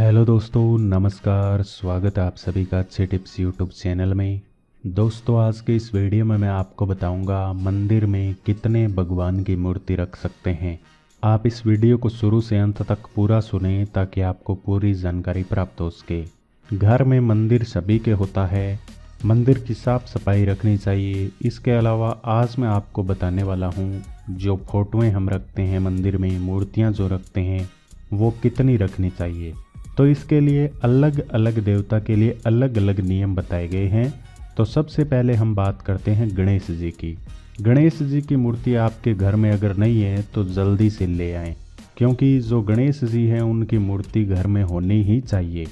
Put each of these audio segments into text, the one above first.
Hello दोस्तों, नमस्कार। स्वागत है आप सभी का अच्छे टिप्स यूट्यूब चैनल में। दोस्तों, आज के इस वीडियो में मैं आपको बताऊंगा मंदिर में कितने भगवान की मूर्ति रख सकते हैं। आप इस वीडियो को शुरू से अंत तक पूरा सुने ताकि आपको पूरी जानकारी प्राप्त हो सके। घर में मंदिर सभी के होता है, मंदिर की साफ सफाई रखनी चाहिए। इसके अलावा आज मैं आपको बताने वाला हूँ जो फोटोएं हम रखते हैं मंदिर में, मूर्तियाँ जो रखते हैं वो कितनी रखनी चाहिए। तो इसके लिए अलग अलग देवता के लिए अलग अलग नियम बताए गए हैं। तो सबसे पहले हम बात करते हैं गणेश जी की। गणेश जी की मूर्ति आपके घर में अगर नहीं है तो जल्दी से ले आएं, क्योंकि जो गणेश जी हैं उनकी मूर्ति घर में होनी ही चाहिए,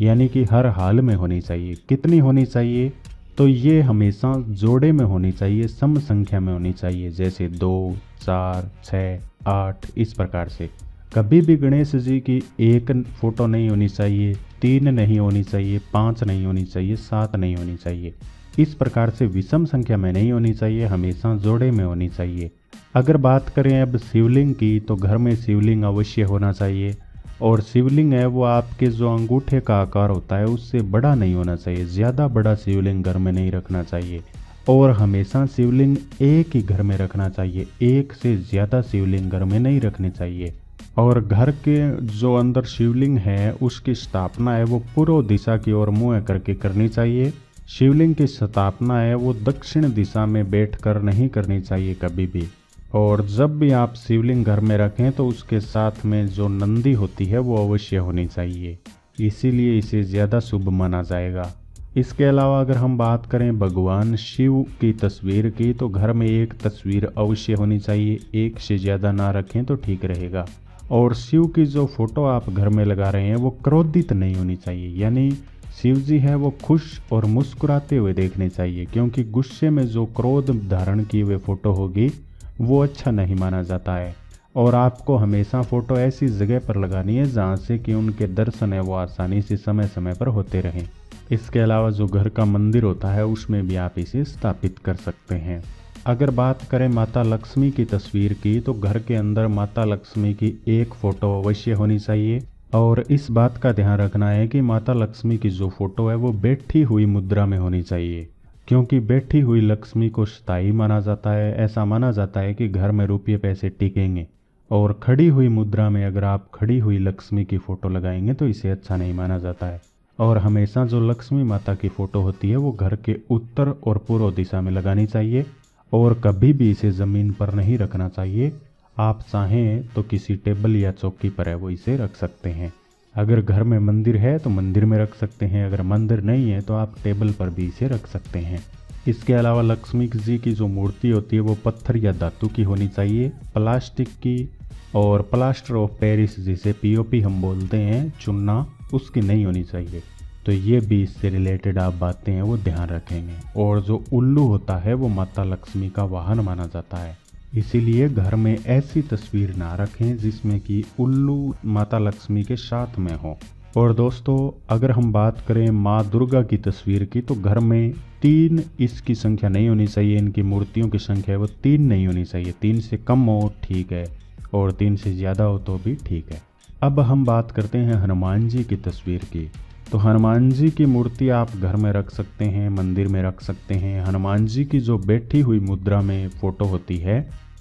यानी कि हर हाल में होनी चाहिए। कितनी होनी चाहिए? तो ये हमेशा जोड़े में होनी चाहिए, सम संख्या में होनी चाहिए, जैसे 2, 4, 6, 8 इस प्रकार से। कभी भी गणेश जी की एक फोटो नहीं होनी चाहिए, 3 नहीं होनी चाहिए, 5 नहीं होनी चाहिए, 7 नहीं होनी चाहिए। इस प्रकार से विषम संख्या में नहीं होनी चाहिए, हमेशा जोड़े में होनी चाहिए। अगर बात करें अब शिवलिंग की, तो घर में शिवलिंग अवश्य होना चाहिए। और शिवलिंग है वो आपके जो अंगूठे का आकार होता है उससे बड़ा नहीं होना चाहिए। ज़्यादा बड़ा शिवलिंग घर में नहीं रखना चाहिए। और हमेशा शिवलिंग एक ही घर में रखना चाहिए, एक से ज़्यादा शिवलिंग घर में नहीं रखनी चाहिए। और घर के जो अंदर शिवलिंग है उसकी स्थापना है वो पूर्व दिशा की ओर मुँह करके करनी चाहिए। शिवलिंग की स्थापना है वो दक्षिण दिशा में बैठकर नहीं करनी चाहिए कभी भी। और जब भी आप शिवलिंग घर में रखें तो उसके साथ में जो नंदी होती है वो अवश्य होनी चाहिए, इसीलिए इसे ज़्यादा शुभ माना जाएगा। इसके अलावा अगर हम बात करें भगवान शिव की तस्वीर की, तो घर में एक तस्वीर अवश्य होनी चाहिए, एक से ज़्यादा ना रखें तो ठीक रहेगा। और शिव की जो फोटो आप घर में लगा रहे हैं वो क्रोधित नहीं होनी चाहिए, यानी शिव जी है वो खुश और मुस्कुराते हुए देखने चाहिए, क्योंकि गुस्से में जो क्रोध धारण किए हुए फोटो होगी वो अच्छा नहीं माना जाता है। और आपको हमेशा फ़ोटो ऐसी जगह पर लगानी है जहाँ से कि उनके दर्शन है वो आसानी से समय समय पर होते रहें। इसके अलावा जो घर का मंदिर होता है उसमें भी आप इसे स्थापित कर सकते हैं। अगर बात करें माता लक्ष्मी की तस्वीर की, तो घर के अंदर माता लक्ष्मी की एक फ़ोटो अवश्य होनी चाहिए। और इस बात का ध्यान रखना है कि माता लक्ष्मी की जो फ़ोटो है वो बैठी हुई मुद्रा में होनी चाहिए, क्योंकि बैठी हुई लक्ष्मी को स्थायी माना जाता है। ऐसा माना जाता है कि घर में रुपये पैसे टिकेंगे। और खड़ी हुई मुद्रा में अगर आप खड़ी हुई लक्ष्मी की फ़ोटो लगाएंगे तो इसे अच्छा नहीं माना जाता है। और हमेशा जो लक्ष्मी माता की फ़ोटो होती है वो घर के उत्तर और पूर्व दिशा में लगानी चाहिए। और कभी भी इसे ज़मीन पर नहीं रखना चाहिए। आप चाहें तो किसी टेबल या चौकी पर है वो इसे रख सकते हैं। अगर घर में मंदिर है तो मंदिर में रख सकते हैं, अगर मंदिर नहीं है तो आप टेबल पर भी इसे रख सकते हैं। इसके अलावा लक्ष्मी जी की जो मूर्ति होती है वो पत्थर या धातु की होनी चाहिए, प्लास्टिक की और प्लास्टर ऑफ पेरिस जिसे पीओपी हम बोलते हैं, चुन्ना, उसकी नहीं होनी चाहिए। तो ये भी इससे रिलेटेड आप बातें हैं वो ध्यान रखेंगे। और जो उल्लू होता है वो माता लक्ष्मी का वाहन माना जाता है, इसीलिए घर में ऐसी तस्वीर ना रखें जिसमें कि उल्लू माता लक्ष्मी के साथ में हो। और दोस्तों, अगर हम बात करें माँ दुर्गा की तस्वीर की, तो घर में 3 इसकी संख्या नहीं होनी चाहिए। इनकी मूर्तियों की संख्या है वो 3 नहीं होनी चाहिए। 3 से कम हो ठीक है, और 3 से ज़्यादा हो तो भी ठीक है। अब हम बात करते हैं हनुमान जी की तस्वीर की। तो हनुमान जी की मूर्ति आप घर में रख सकते हैं, मंदिर में रख सकते हैं। हनुमान जी की जो बैठी हुई मुद्रा में फ़ोटो होती है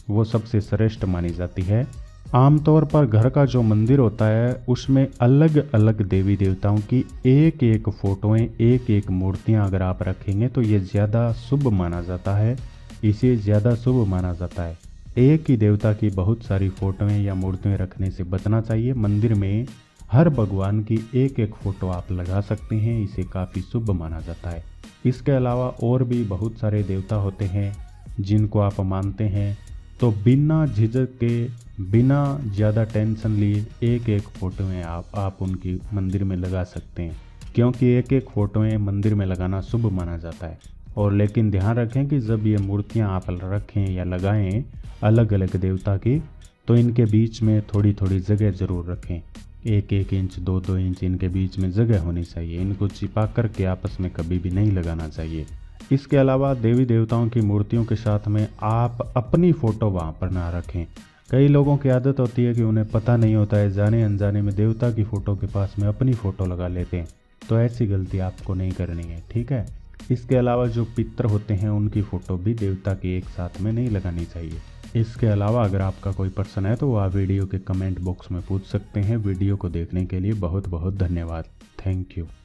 वो सबसे श्रेष्ठ मानी जाती है। आमतौर पर घर का जो मंदिर होता है उसमें अलग अलग देवी देवताओं की एक एक फ़ोटोएँ, एक एक मूर्तियाँ अगर आप रखेंगे तो ये ज़्यादा शुभ माना जाता है, इसे ज़्यादा शुभ माना जाता है। एक ही देवता की बहुत सारी फ़ोटोएँ या मूर्तियाँ रखने से बचना चाहिए। मंदिर में हर भगवान की एक एक फ़ोटो आप लगा सकते हैं, इसे काफ़ी शुभ माना जाता है। इसके अलावा और भी बहुत सारे देवता होते हैं जिनको आप मानते हैं, तो बिना झिझक के, बिना ज़्यादा टेंशन लिए एक एक फ़ोटोएँ आप उनकी मंदिर में लगा सकते हैं, क्योंकि एक एक फ़ोटोएँ मंदिर में लगाना शुभ माना जाता है। और लेकिन ध्यान रखें कि जब ये मूर्तियाँ आप रखें या लगाएं अलग अलग देवता की, तो इनके बीच में थोड़ी थोड़ी जगह ज़रूर रखें। 1-1 इंच 2-2 इंच इनके बीच में जगह होनी चाहिए। इनको चिपा करके आपस में कभी भी नहीं लगाना चाहिए। इसके अलावा देवी देवताओं की मूर्तियों के साथ में आप अपनी फ़ोटो वहाँ पर ना रखें। कई लोगों की आदत होती है कि उन्हें पता नहीं होता है, जाने अनजाने में देवता की फ़ोटो के पास में अपनी फ़ोटो लगा लेते हैं। तो ऐसी गलती आपको नहीं करनी है, ठीक है। इसके अलावा जो पितर होते हैं उनकी फ़ोटो भी देवता की एक साथ में नहीं लगानी चाहिए। इसके अलावा अगर आपका कोई प्रश्न है तो आप वीडियो के कमेंट बॉक्स में पूछ सकते हैं। वीडियो को देखने के लिए बहुत बहुत धन्यवाद। Thank you.